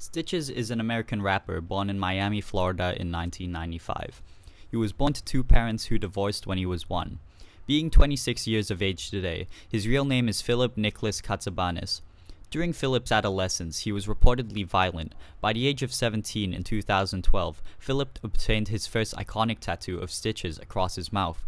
Stitches is an American rapper born in Miami, Florida in 1995. He was born to two parents who divorced when he was 1. Being 26 years of age today, his real name is Philip Nicholas Katsabanis. During Philip's adolescence, he was reportedly violent. By the age of 17 in 2012, Philip obtained his first iconic tattoo of stitches across his mouth.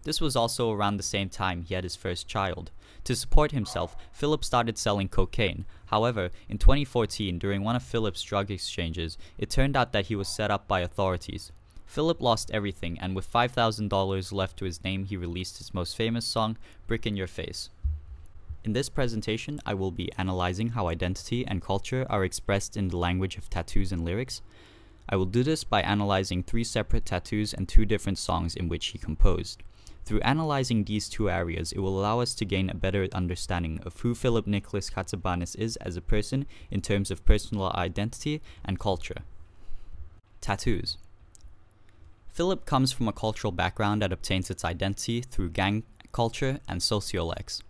This was also around the same time he had his first child. To support himself, Philip started selling cocaine. However, in 2014, during one of Philip's drug exchanges, it turned out that he was set up by authorities. Philip lost everything, and with $5,000 left to his name, he released his most famous song, Brick in Your Face. In this presentation, I will be analyzing how identity and culture are expressed in the language of tattoos and lyrics. I will do this by analyzing 3 separate tattoos and 2 different songs in which he composed. Through analyzing these 2 areas, it will allow us to gain a better understanding of who Philip Nicholas Katsabanis is as a person in terms of personal identity and culture. Tattoos. Philip comes from a cultural background that obtains its identity through gang culture and sociolex.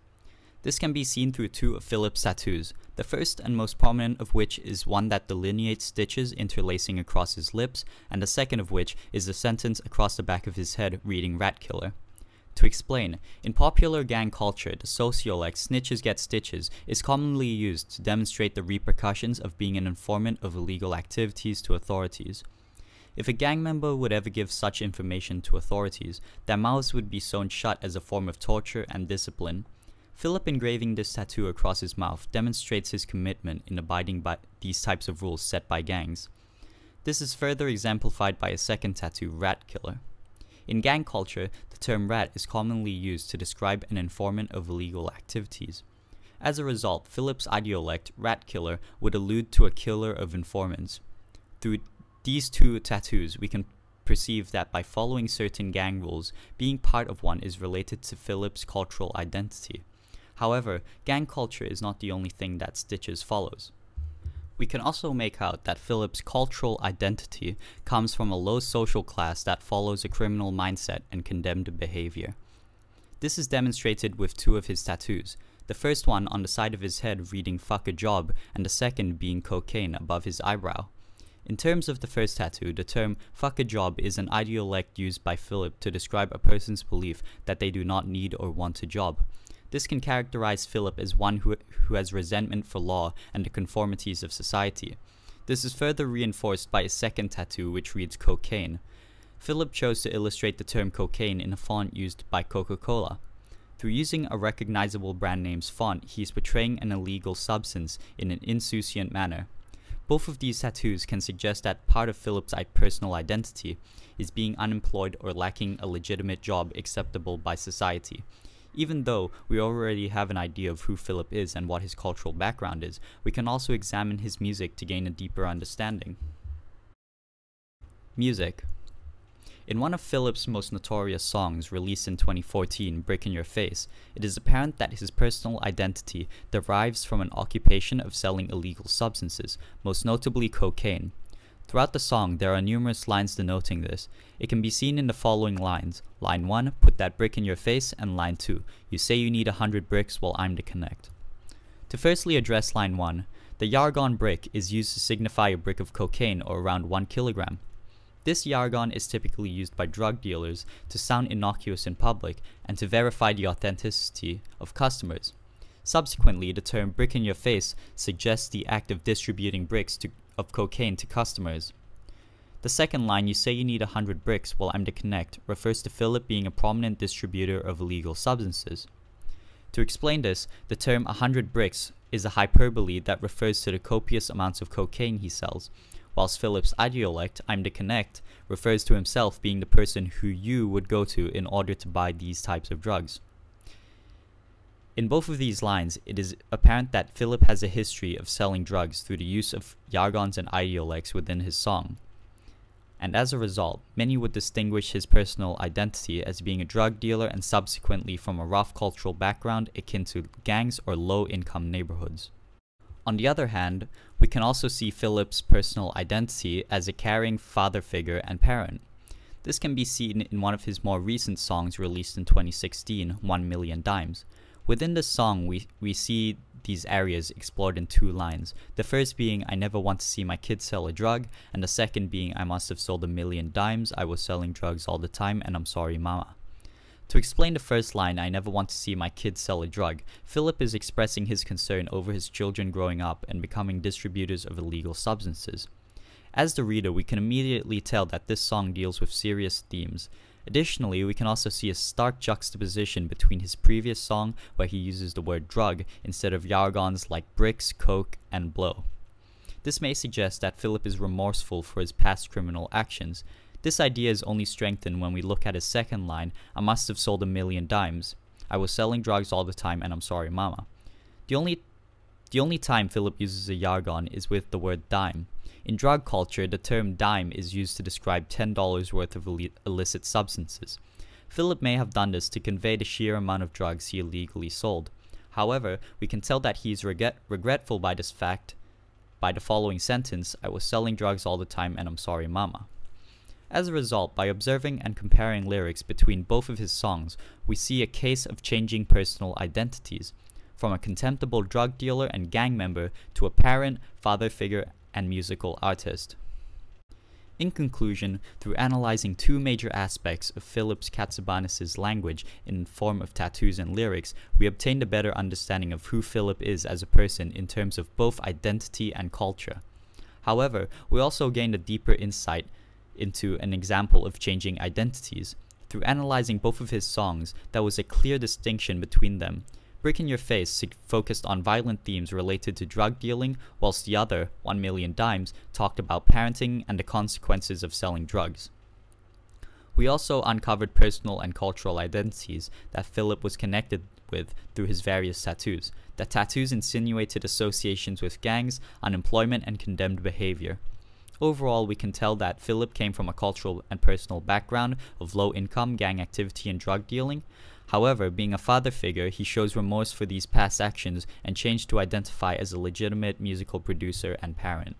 This can be seen through 2 of Philip's tattoos, the first and most prominent of which is one that delineates stitches interlacing across his lips, and the second of which is the sentence across the back of his head reading Rat Killer. To explain, in popular gang culture, the sociolex snitches get stitches is commonly used to demonstrate the repercussions of being an informant of illegal activities to authorities. If a gang member would ever give such information to authorities, their mouths would be sewn shut as a form of torture and discipline. Philip engraving this tattoo across his mouth demonstrates his commitment in abiding by these types of rules set by gangs. This is further exemplified by a second tattoo, Rat Killer. In gang culture, the term rat is commonly used to describe an informant of illegal activities. As a result, Philip's idiolect, Rat Killer, would allude to a killer of informants. Through these 2 tattoos, we can perceive that by following certain gang rules, being part of one is related to Philip's cultural identity. However, gang culture is not the only thing that Stitches follows. We can also make out that Philip's cultural identity comes from a low social class that follows a criminal mindset and condemned behavior. This is demonstrated with 2 of his tattoos, the first one on the side of his head reading "fuck a job" and the second being cocaine above his eyebrow. In terms of the first tattoo, the term "fuck a job" is an idiolect used by Philip to describe a person's belief that they do not need or want a job. This can characterize Philip as one who has resentment for law and the conformities of society. This is further reinforced by a second tattoo which reads cocaine. Philip chose to illustrate the term cocaine in a font used by Coca-Cola. Through using a recognizable brand name's font, he is portraying an illegal substance in an insouciant manner. Both of these tattoos can suggest that part of Philip's personal identity is being unemployed or lacking a legitimate job acceptable by society. Even though we already have an idea of who Philip is and what his cultural background is, we can also examine his music to gain a deeper understanding. Music. In one of Philip's most notorious songs, released in 2014, Brick in Your Face, it is apparent that his personal identity derives from an occupation of selling illegal substances, most notably cocaine. Throughout the song, there are numerous lines denoting this. It can be seen in the following lines. Line 1, put that brick in your face, and line 2, you say you need 100 bricks, well I'm the connect. To firstly address line 1, the jargon brick is used to signify a brick of cocaine or around 1 kilogram. This jargon is typically used by drug dealers to sound innocuous in public and to verify the authenticity of customers. Subsequently, the term brick in your face suggests the act of distributing bricks of cocaine to customers. The second line, you say you need 100 bricks, well I'm the connect, refers to Philip being a prominent distributor of illegal substances. To explain this, the term 100 bricks is a hyperbole that refers to the copious amounts of cocaine he sells, whilst Philip's idiolect, I'm the connect, refers to himself being the person who you would go to in order to buy these types of drugs. In both of these lines, it is apparent that Philip has a history of selling drugs through the use of jargons and idiolects within his song. And as a result, many would distinguish his personal identity as being a drug dealer and subsequently from a rough cultural background akin to gangs or low-income neighborhoods. On the other hand, we can also see Philip's personal identity as a caring father figure and parent. This can be seen in one of his more recent songs released in 2016, 1 Million Dimes. Within this song, we see these areas explored in 2 lines, the first being I never want to see my kids sell a drug, and the second being I must have sold 1,000,000 dimes, I was selling drugs all the time and I'm sorry mama. To explain the first line, I never want to see my kids sell a drug, Philip is expressing his concern over his children growing up and becoming distributors of illegal substances. As the reader, we can immediately tell that this song deals with serious themes. Additionally, we can also see a stark juxtaposition between his previous song, where he uses the word drug instead of jargons like bricks, coke, and blow. This may suggest that Philip is remorseful for his past criminal actions. This idea is only strengthened when we look at his second line, I must have sold 1,000,000 dimes. I was selling drugs all the time and I'm sorry mama. The only time Philip uses a jargon is with the word dime. In drug culture, the term dime is used to describe $10 worth of illicit substances. Philip may have done this to convey the sheer amount of drugs he illegally sold. However, we can tell that he is regretful by this fact by the following sentence, I was selling drugs all the time and I'm sorry mama. As a result, by observing and comparing lyrics between both of his songs, we see a case of changing personal identities, from a contemptible drug dealer and gang member to a parent, father figure, and musical artist. In conclusion, through analyzing 2 major aspects of Philip Katsabanis' language in the form of tattoos and lyrics, we obtained a better understanding of who Philip is as a person in terms of both identity and culture. However, we also gained a deeper insight into an example of changing identities. Through analyzing both of his songs, there was a clear distinction between them. Brick in Your Face focused on violent themes related to drug dealing, whilst the other, 1,000,000 dimes, talked about parenting and the consequences of selling drugs. We also uncovered personal and cultural identities that Philip was connected with through his various tattoos. The tattoos insinuated associations with gangs, unemployment, and condemned behavior. Overall, we can tell that Philip came from a cultural and personal background of low income, gang activity, and drug dealing. However, being a father figure, he shows remorse for these past actions and changed to identify as a legitimate musical producer and parent.